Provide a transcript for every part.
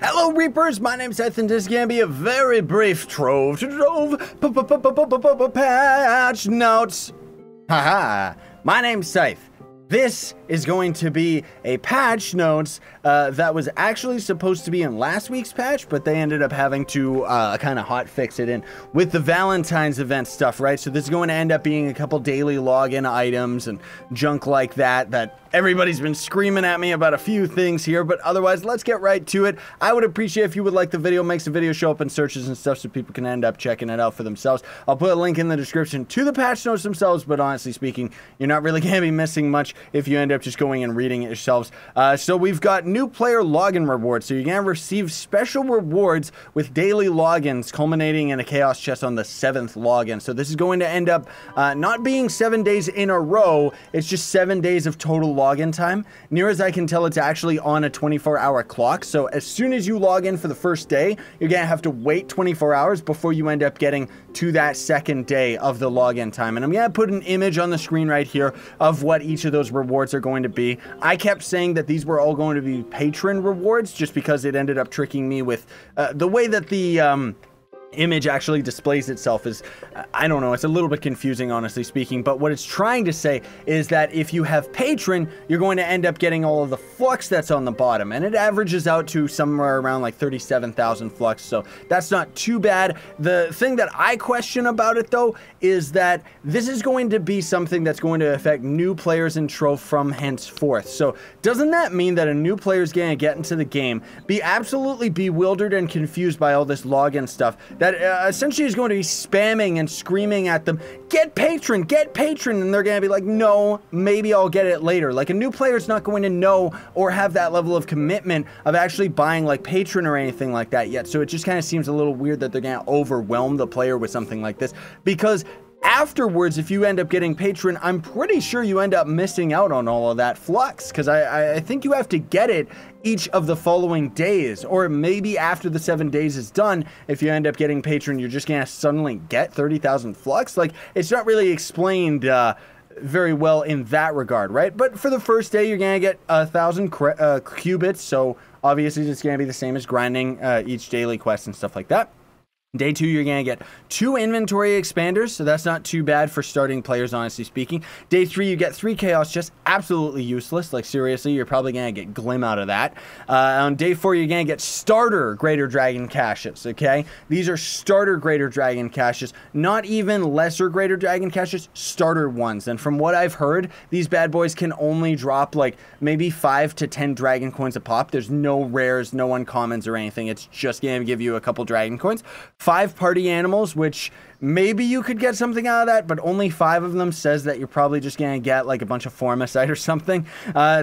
Hello Reapers, my name's Seth and this is going to be a very brief Trove patch notes. Haha, my name's Scythe. This is going to be a patch notes that was actually supposed to be in last week's patch, but they ended up having to kind of hot fix it in with the Valentine's event stuff, right? So this is going to end up being a couple daily login items and junk like that everybody's been screaming at me about a few things here, but otherwise, let's get right to it. I would appreciate if you would like the video, makes the video show up in searches and stuff so people can end up checking it out for themselves. I'll put a link in the description to the patch notes themselves, but honestly speaking, you're not really going to be missing much if you end up just going and reading it yourselves. So we've got new player login rewards, so you're going to receive special rewards with daily logins culminating in a chaos chest on the 7th login. So this is going to end up not being 7 days in a row, it's just 7 days of total login time. Near as I can tell, it's actually on a 24-hour clock, so as soon as you log in for the first day, you're gonna have to wait 24 hours before you end up getting to that second day of the login time. And I'm gonna put an image on the screen right here of what each of those rewards are going to be. I kept saying that these were all going to be patron rewards just because it ended up tricking me with the way that the image actually displays itself is, I don't know, it's a little bit confusing, honestly speaking, but what it's trying to say is that if you have patron, you're going to end up getting all of the flux that's on the bottom, and it averages out to somewhere around like 37,000 flux, so that's not too bad. The thing that I question about it, though, is that this is going to be something that's going to affect new players in Trove from henceforth. So doesn't that mean that a new player is going to get into the game, be absolutely bewildered and confused by all this login stuff, that essentially is going to be spamming and screaming at them, get patron, and they're going to be like, no, maybe I'll get it later. Like, a new player's not going to know or have that level of commitment of actually buying like patron or anything like that yet. So it just kind of seems a little weird that they're going to overwhelm the player with something like this, because afterwards, if you end up getting patron, I'm pretty sure you end up missing out on all of that flux, because I think you have to get it each of the following days, or maybe after the 7 days is done, if you end up getting patron, you're just gonna suddenly get 30,000 flux. Like, it's not really explained very well in that regard, right? But for the first day, you're gonna get 1,000 qubits, so obviously it's gonna be the same as grinding each daily quest and stuff like that. Day 2, you're going to get 2 inventory expanders, so that's not too bad for starting players, honestly speaking. Day 3, you get 3 chaos chests, absolutely useless. Like, seriously, you're probably going to get glim out of that. On day 4, you're going to get starter greater dragon caches, okay? These are starter greater dragon caches, not even lesser greater dragon caches, starter ones. And from what I've heard, these bad boys can only drop like maybe 5 to 10 dragon coins a pop. There's no rares, no uncommons or anything. It's just going to give you a couple dragon coins. 5 party animals, which maybe you could get something out of that, but only 5 of them says that you're probably just gonna get like a bunch of formicite or something.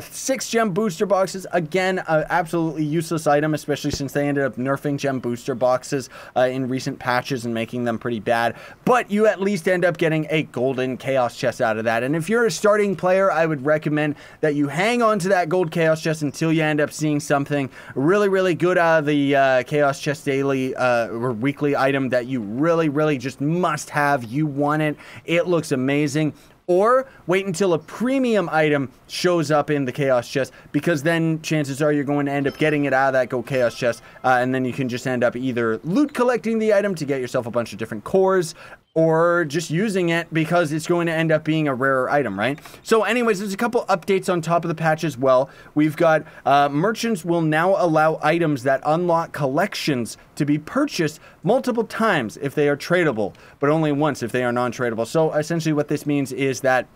6 gem booster boxes, again, absolutely useless item, especially since they ended up nerfing gem booster boxes in recent patches and making them pretty bad, but you at least end up getting a golden chaos chest out of that. And if you're a starting player, I would recommend that you hang on to that gold chaos chest until you end up seeing something really good out of the chaos chest daily or weekly item that you really just must have. You want it, it looks amazing. Or wait until a premium item shows up in the chaos chest, because then chances are you're going to end up getting it out of that gold chaos chest, and then you can just end up either loot collecting the item to get yourself a bunch of different cores, or just using it because it's going to end up being a rarer item, right? So anyways, there's a couple updates on top of the patch as well. We've got merchants will now allow items that unlock collections to be purchased multiple times if they are tradable, but only once if they are non-tradable. So essentially what this means is that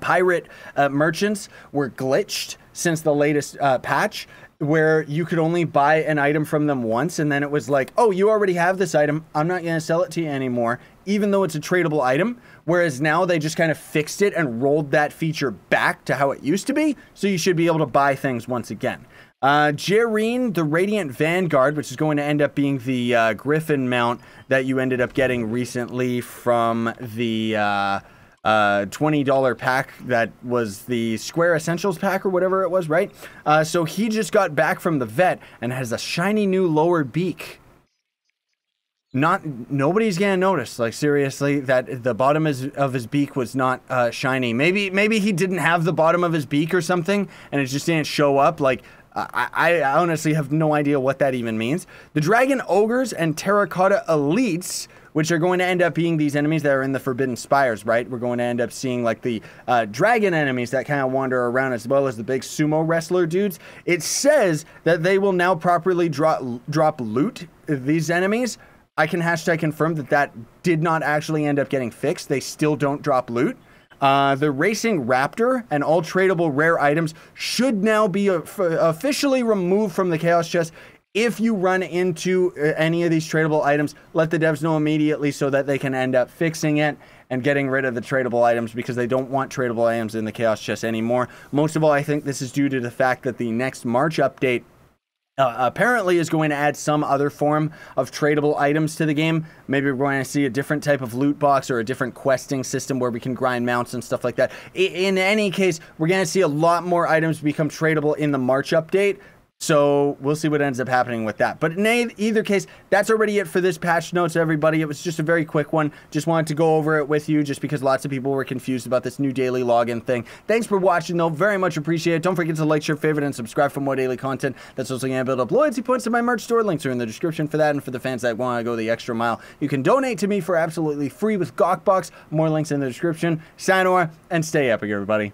pirate merchants were glitched since the latest patch, where you could only buy an item from them once, and then it was like, oh, you already have this item, I'm not going to sell it to you anymore, even though it's a tradable item. Whereas now they just kind of fixed it and rolled that feature back to how it used to be, so you should be able to buy things once again. Jareen, the Radiant Vanguard, which is going to end up being the Griffin mount that you ended up getting recently from the $20 pack that was the Square Essentials pack or whatever it was, right? So he just got back from the vet and has a shiny new lower beak. Nobody's gonna notice, like, seriously, that the bottom of his beak was not shiny. Maybe he didn't have the bottom of his beak or something, and it just didn't show up. Like, I honestly have no idea what that even means. The Dragon Ogres and Terracotta Elites, which are going to end up being these enemies that are in the Forbidden Spires, right? We're going to end up seeing like the dragon enemies that kind of wander around, as well as the big sumo wrestler dudes. It says that they will now properly drop loot, these enemies. I can hashtag confirm that did not actually end up getting fixed. They still don't drop loot. The Racing Raptor and all tradable rare items should now be officially removed from the Chaos Chest. If you run into any of these tradable items, let the devs know immediately so that they can end up fixing it and getting rid of the tradable items, because they don't want tradable items in the Chaos Chest anymore. Most of all, I think this is due to the fact that the next March update apparently is going to add some other form of tradable items to the game. Maybe we're going to see a different type of loot box or a different questing system where we can grind mounts and stuff like that. In any case, we're going to see a lot more items become tradable in the March update. So we'll see what ends up happening with that. But in either case, that's already it for this patch notes, everybody. It was just a very quick one. Just wanted to go over it with you just because lots of people were confused about this new daily login thing. Thanks for watching, though. Very much appreciate it. Don't forget to like, share, favorite, and subscribe for more daily content. That's also going to build up loyalty points to my merch store. Links are in the description for that. And for the fans that want to go the extra mile, you can donate to me for absolutely free with Gawkbox. More links in the description. Sayonara, and stay epic, everybody.